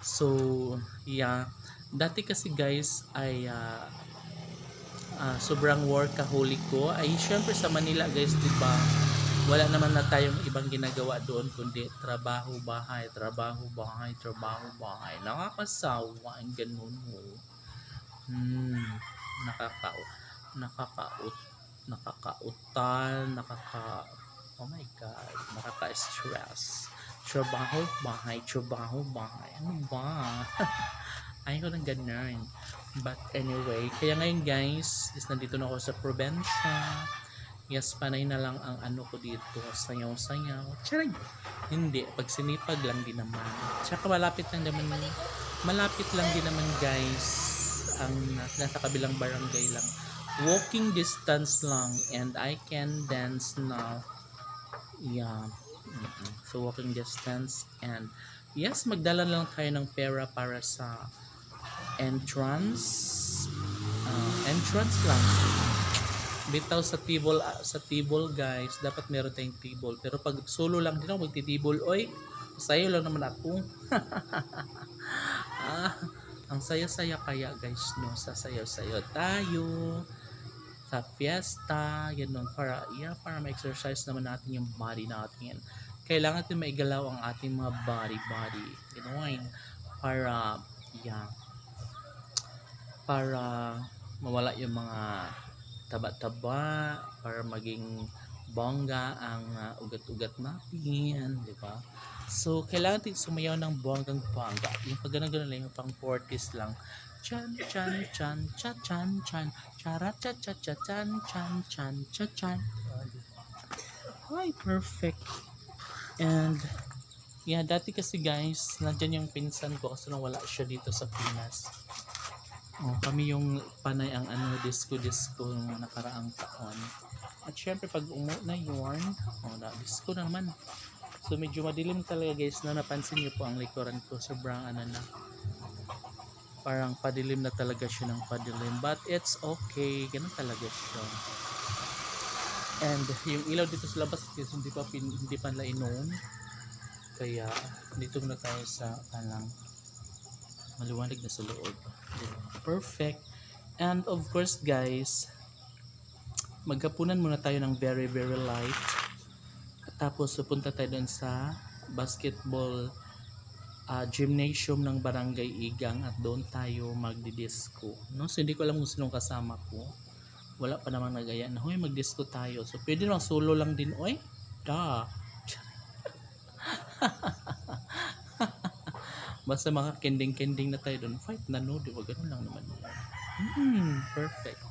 So, yeah. Dati kasi guys ay sobrang workaholic ko. Ay syempre sa Manila guys, 'di ba? Wala naman na tayong ibang ginagawa doon kundi trabaho, bahay, trabaho, bahay, trabaho, bahay. Nakakasawa ang ganun mo. Hmm, nakaka nakakaut nakakautal, oh my god, nakaka-stress. Trabaho, bahay, trabaho, bahay. Ano ba? Ayaw ko ng ganun. But anyway, kaya ngayon guys, is nandito na ako sa probinsya. Yes, panay na lang ang ano ko dito, sayaw-sayaw. Charay! Hindi, pag sinipag lang din naman. Tsaka malapit lang din naman guys, ang nasa kabilang barangay lang. Walking distance lang and I can dance now. Yeah. So walking distance and yes, magdala lang tayo ng pera para sa entrance. Entrance lang. Bitaw sa table guys, dapat meron tayong table. Pero pag solo lang din ako magtitable, oy, sayo lang naman ako. ah, ang saya-saya kaya guys, no, sasayaw-sayaw tayo sa fiesta, ganun, para ma-exercise naman natin yung body natin. Kailangan natin maigalaw ang ating mga body, ganun, para, yeah, para mawala yung mga taba-taba, para maging bongga ang ugat-ugat natin, di ba? So, kailangan natin sumayaw ng bonggang bongga. Yung pag ganun lang, yung pang 40s lang. Chan, chan, chan, cha, chan, chan, chara, cha, cha, cha, chan, chan, chan, cha, chan. Hi, perfect. And, yeah, dati kasi guys, nandyan yung pinsan ko kasi nung wala siya dito sa Pinas. Oh, kami yung panay ang ano disco nung nakaraang taon. At syempre pag na yun, na disco na naman. So medyo madilim talaga guys, na napansin niyo po ang likuran ko, sobrang ano na. Parang padilim na talaga siya ng padilim, but it's okay, ganun talaga siya. And yung ilaw dito sa labas guys, hindi pa nila inon. Kaya dito na tayo sa palang maliwanag na sa loob. Perfect. And of course guys, maghapunan muna tayo ng very light. At tapos pupunta tayo dun sa basketball gymnasium ng Barangay Igang at doon tayo magdi-disco. No? So hindi ko alam kung sinong kasama ko. Wala pa namang nagaya na, hoy mag-disco tayo. So pwede lang solo lang din, oy. Da. Basta mga kending-kending na tayo doon. Fight na no, di ba? Ganun lang naman. Perfect.